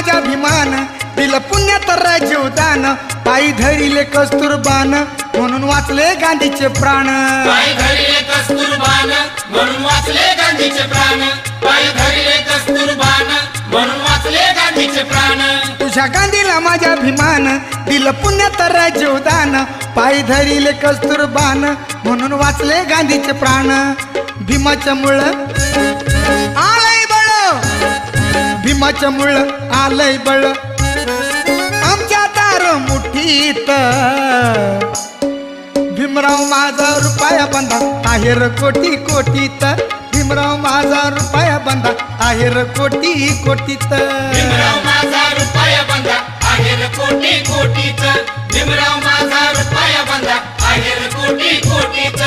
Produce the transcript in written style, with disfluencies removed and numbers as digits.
माझ्या भीमान दिलं पुण्यात जीवदान पायी धरिले कस्तुरबान म्हणून वाचले गांधीचे प्राण पायी धरिले कस्तुरबान म्हणून वाचले गांधीचे प्राण पायी धरिले कस्तुरबान म्हणून वाचले गांधीचे प्राण तुझ्या गांधीला माझ्या भीमान दिलं पुण्यात जीवदान पायी धरिले कस्तुरबान म्हणून वाचले गांधीचे प्राण भीमाच्या मुळ आलंय बळ भीमाच्या मुळ आलंय बळ आमच्या दार मुठीत भीमराव माझा रुपया बंधा आहेर कोटी कोटीत भीमराव माझा रुपया बंधा आहेर कोटी कोटीत भीमराव माझा रुपया बंधा आहेर कोटी कोटीत भीमराव माझा रुपया बंधा आहेर कोटी कोटीत